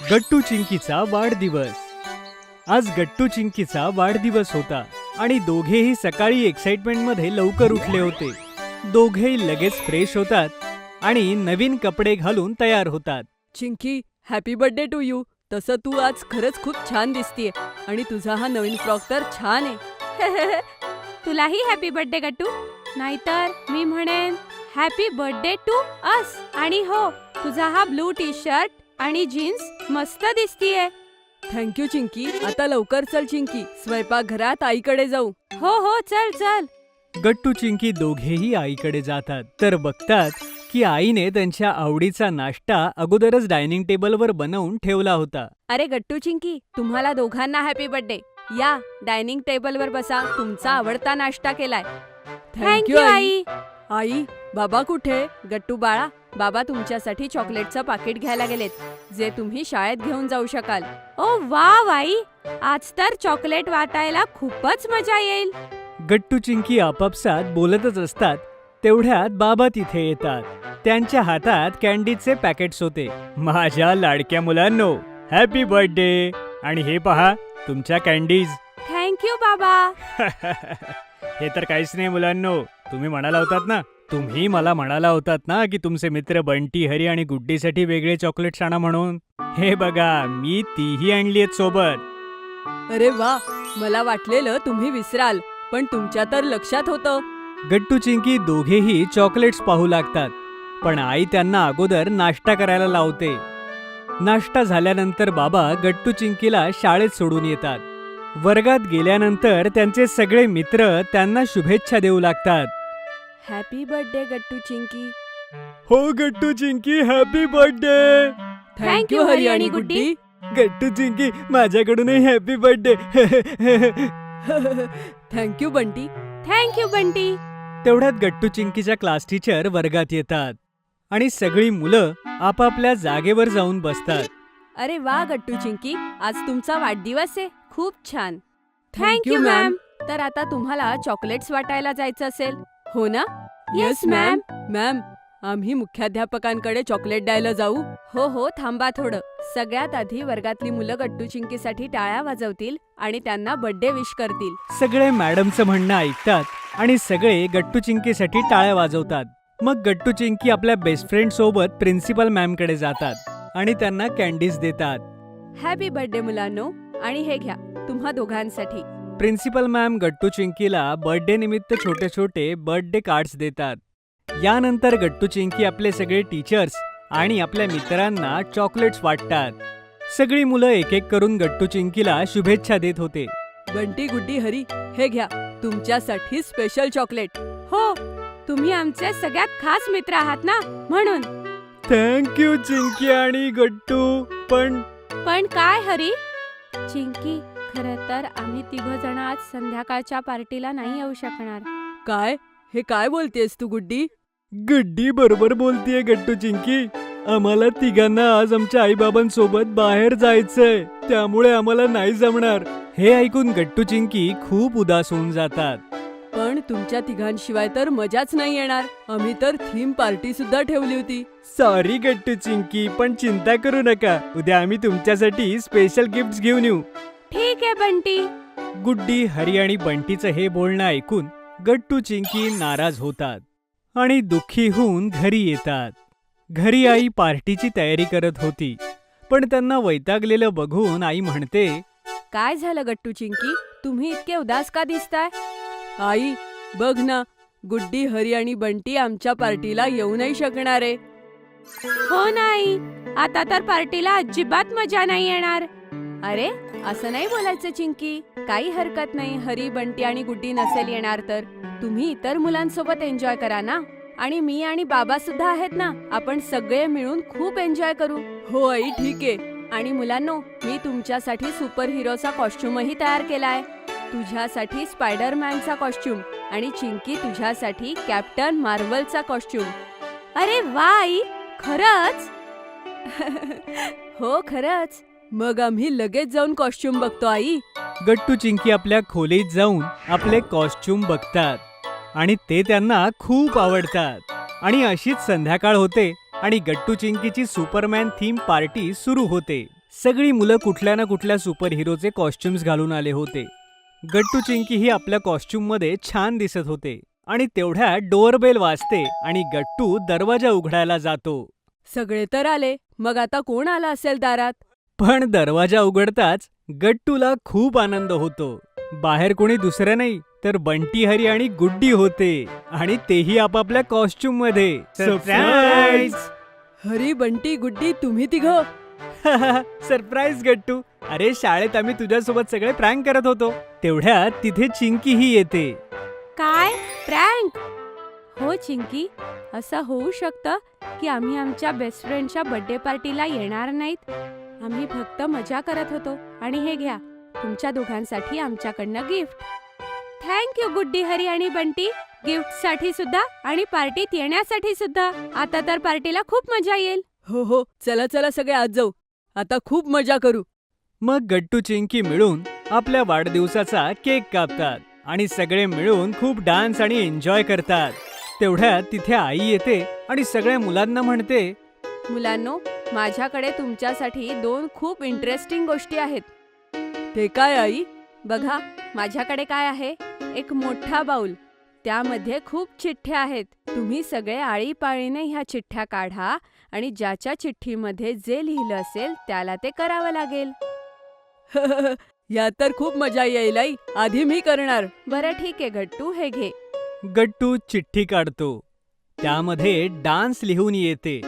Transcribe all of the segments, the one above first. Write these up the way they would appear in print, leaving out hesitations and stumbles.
गट्टू चिंकीचा वाढदिवस. आज गट्टू चिंकीचा वाढदिवस होता आणि दोघेही सकाळी एक्साइटमेंटमध्ये लवकर उठले होते. दोघेही लगेच फ्रेश होतात आणि नवीन कपडे घालून तयार होतात. Chinki, happy birthday to you. तसं तू आज खरंच खूप छान दिसतीये आणि तुझा हा नवीन फ्रॉक तर छान आहे. तुलाही हॅपी बर्थडे गट्टू. नाहीतर मी म्हणेन हॅपी बर्थडे टू अस. आणि हो, तुझा हा ब्लू टी शर्ट आणि जीन्स मस्त दिसतीये. थँक्यू चिंकी. आता लवकर चल चिंकी, स्वयंपाकघरात आईकडे जाऊ. हो हो, चल चल. गट्टू चिंकी दोघेही आईकडे जातात तर बघतात की आईने त्यांच्या आवडीचा नाश्ता अगोदरच डायनिंग टेबलवर बनवून ठेवला होता. अरे गट्टू चिंकी, तुम्हाला दोघांना हॅपी बर्थडे. या डायनिंग टेबलवर बसा, तुमचा आवडता नाश्ता केलाय. थँक्यू आई. आई, बाबा कुठे? गट्टू बाळा, बाबा तुमच्यासाठी चॉकलेटचं पाकिट घ्यायला गेलेत, जे तुम्ही शाळेत घेऊन जाऊ शकाल. ओ वाव आई, आज तर चॉकलेट वाटायला खूपच मजा येईल. गट्टू चिंकी आपापसात बोलतच असतात तेवढ्यात बाबा तिथे येतात. त्यांच्या हातात कॅन्डीचे पॅकेट्स होते. माझ्या लाडक्या मुलांनो, हॅपी बर्थडे. आणि हे पहा तुमच्या कॅन्डीज. थँक्यू बाबा. हे तर काहीच नाही मुलांनो, तुम्ही म्हणाला होतात ना की तुमचे मित्र बंटी, हरी आणि गुड्डीसाठी वेगळे चॉकलेट्स आणा म्हणून. हे बघा, मी तीही आणली आहेत सोबत. अरे वा, मला वाटलेलं तुम्ही विसराल, पण तुमच्या तर लक्षात होतं. गट्टू चिंकी दोघेही चॉकलेट्स पाहू लागतात, पण आई त्यांना अगोदर नाश्ता करायला लावते. नाश्ता झाल्यानंतर बाबा गट्टू चिंकीला शाळेत सोडून येतात. वर्गात गेल्यानंतर त्यांचे सगळे मित्र त्यांना शुभेच्छा देऊ लागतात. Happy birthday Gattu Chinki. हो Gattu Chinki, happy birthday. Thank you Hari आणि गुड्डी. गट्टू चिंकी, माझ्याकडूनही happy birthday. Thank you Bunty. Thank you Bunty. तेवढ्यात गट्टू चिंकीच्या क्लास टीचर वर्गात येतात आणि सगळी मुलं आपापल्या जागेवर जाऊन बसतात. अरे वा गट्टू चिंकी, आज तुमचा वाढदिवस आहे. खूप छान. Thank you ma'am. तर आता तुम्हाला चॉकलेट्स वाटायला जायचं असेल, हो ना? Yes ma'am. मॅम, आम्ही मुख्याध्यापकांकडे चॉकलेट द्यायला जाऊ? हो हो, थांबा थोडं. सगळ्यात आधी वर्गातली मुलं गट्टू चिंकीसाठी टाळ्या वाजवतील आणि त्यांना बर्थडे विश करतील. सगळे मॅडमचं म्हणणं ऐकतात आणि सगळे गट्टू चिंकीसाठी टाळ्या वाजवतात. मग गट्टू चिंकी आपल्या बेस्ट फ्रेंड सोबत प्रिन्सिपल मॅम कडे जातात आणि त्यांना कॅन्डीज देतात. हॅपी बर्थडे मुलांनो, आणि हे घ्या तुम्हा दोघांसाठी. प्रिन्सिपल मॅम गट्टू चिंकीला बर्थडे निमित्त छोटे छोटे बर्थडे कार्ड्स देतात. यानंतर गट्टू चिंकी आपले सगळे टीचर्स आणि आपल्या मित्रांना चॉकलेट्स वाटतात. सगळी मुलं एक एक करून गट्टू चिंकीला शुभेच्छा देत होते. बंटी, गुड्डी, हरी, हे घ्या तुमच्यासाठी स्पेशल चॉकलेट. हो, तुम्ही आमचे सगळ्यात खास मित्र आहात ना, म्हणून. थँक्यू चिंकी आणि गट्टू. पण काय हरी? चिंकी, खरं तर आम्ही तिघजण आज संध्याकाळच्या पार्टीला नाही येऊ शकणार. काय? हे काय बोलतेस तू गुड्डी? गुड्डी बरोबर बोलतीये गट्टू चिंकी. आम्हाला तिघांना आज आमच्या आईबाबांसोबत बाहेर जायचंय, त्यामुळे आम्हाला नाही जमणार. हे ऐकून गट्टू चिंकी खूप उदास होऊन जातात. पण तुमच्या तिघांशिवाय तर मजाच नाही येणार. आम्ही तर थीम पार्टी सुद्धा ठेवली होती. सॉरी गट्टू चिंकी, पण चिंता करू नका, उद्या आम्ही तुमच्यासाठी स्पेशल गिफ्ट्स घेऊन येऊ. ठीक आहे बंटी. गुड्डी, हरी आणि बंटीचं हे बोलणं ऐकून गट्टू चिंकी नाराज होतात आणि दुःखी होऊन घरी येतात. घरी आई पार्टीची तयारी करत होती, पण त्यांना वैतागलेलं बघून आई म्हणते, काय झालं गट्टू चिंकी, तुम्ही इतके उदास का दिसताय? आई, बघ ना, गुड्डी, हरी आणि बंटी आमच्या पार्टीला येऊ नाही शकणार आहे. हो नाही, आता तर पार्टीला अजिबात मजा नाही येणार. अरे, असं नाही बोलायचं चिंकी. काही हरकत नाही, हरी, बंटी आणि गुड्डी नसेल येणार तर तुम्ही इतर मुलांसोबत एन्जॉय करा ना. आणि मी आणि बाबा सुद्धा आहेत ना, आपण सगळे मिळून खूप एन्जॉय करू. हो आई, ठीक आहे. आणि मुलांनो, मी तुमच्यासाठी सुपर हिरोचा कॉस्ट्युमही तयार केलाय. तुझ्यासाठी स्पायडरमॅनचा कॉस्ट्युम आणि चिंकी तुझ्यासाठी कॅप्टन मार्वलचा कॉस्ट्युम. अरे वा आई, खरंच? हो खरंच. मग आम्ही लगेच जाऊन कॉस्ट्युम बघतो आई. गट्टू चिंकी आपल्या खोलीत जाऊन आपले कॉस्ट्युम बघतात आणि ते त्यांना खूप आवडतात. आणि अशीच संध्याकाळ होते आणि गट्टू चिंकीची सुपरमॅन थीम पार्टी सुरू होते. सगळी मुलं कुठल्या ना कुठल्या सुपर हिरोचे कॉस्ट्युम्स घालून आले होते. गट्टू चिंकीही आपल्या कॉस्ट्युममध्ये छान दिसत होते आणि तेवढ्यात डोअरबेल वाजते आणि गट्टू दरवाजा उघडायला जातो. सगळे तर आले, मग आता कोण आला असेल दारात? पण दरवाजा उघडताच गट्टूला खूप आनंद होतो. बाहेर कोणी दुसरं नाही तर बंटी, हरी आणि गुड्डी होते आणि तेही आपापल्या कॉस्ट्युम मध्ये. सरप्राईज! हरी, बंटी, गुड्डी, तुम्ही तिघं? सरप्राईज गट्टू. अरे शाळेत आम्ही तुझ्यासोबत सगळे प्रँक करत होतो. तेवढ्यात तिथे चिंकीही येते. काय प्रँक? हो चिंकी, असं होऊ शकतं की आम्ही आमच्या बेस्ट फ्रेंडच्या बर्थडे पार्टीला येणार नाहीत. आम्ही फक्त मजा करत होतो. आणि हे घ्या, तुमच्या दोघांसाठी आमच्याकडनं गिफ्ट. थँक यू गुड्डी, हरी आणि बंटी. गिफ्टसाठी सुद्धा आणि पार्टीत येण्यासाठी सुद्धा. आता तर पार्टीला खूप मजा येईल. हो हो, चला चला सगळे आज जाऊ. आता खूप मजा करू. मग गट्टू चिंकी मिळून आपल्या वाढदिवसाचा केक कापतात आणि सगळे मिळून खूप डान्स आणि एन्जॉय करतात. तेवढ्यात तिथे आई येते आणि सगळ्या मुलांना म्हणते, मुलांनो, माझ्याकडे तुमच्यासाठी 2 खूप इंटरेस्टिंग गोष्टी आहेत. ते काय आई? बघा, माझ्याकडे काय आहे? एक मोठा बाउल. त्यामध्ये खूप चिठ्ठ्या आहेत. तुम्ही सगळे आळीपाळीने ह्या चिठ्ठ्या काढा आणि ज्याच्या चिठ्ठीमध्ये जे लिहिलं असेल त्याला ते करावं लागेल. या तर खूप मजा येईल आई. आधी मी करणार. बरं ठीक आहे गट्टू, हे घे. गट्टू चिठ्ठी काढतो. त्यामध्ये डान्स लिहून येते.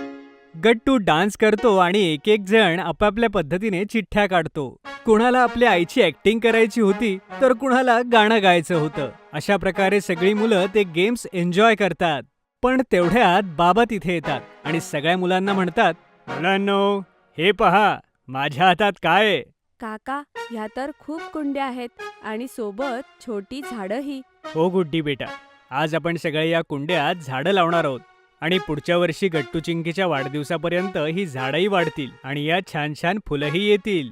गट्टू डान्स करतो आणि एक एक जण आपापल्या पद्धतीने चिठ्ठ्या काढतो. कुणाला आपल्या आईची ऍक्टिंग करायची होती तर कुणाला गाणं गायचं होतं. अशा प्रकारे सगळी मुलं ते गेम्स एन्जॉय करतात. पण तेवढ्यात बाबा तिथे येतात आणि सगळ्या मुलांना म्हणतात, मुलांनो, हे पहा, माझ्या हातात काय आहे? काका, ह्या तर खूप कुंड्या आहेत आणि सोबत छोटी झाडंही. हो गुड्डी बेटा, आज आपण सगळे या कुंड्यात झाडं लावणार आहोत आणि पुढच्या वर्षी गट्टू चिंकीच्या वाढदिवसापर्यंत ही झाडंही वाढतील आणि या छान छान फुलंही येतील.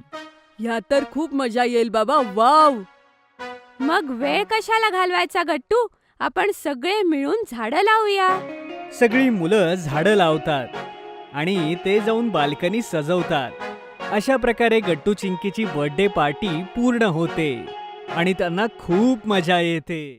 ह्या तर खूप मजा येईल बाबा. वाव! मग वेळ कशाला घालवायचा गट्टू? आपण सगळे मिळून झाडं लावूया. सगळी मुलं झाडं लावतात आणि ते जाऊन बाल्कनी सजवतात. अशा प्रकारे गट्टू चिंकीची बर्थडे पार्टी पूर्ण होते आणि त्यांना खूप मजा येते.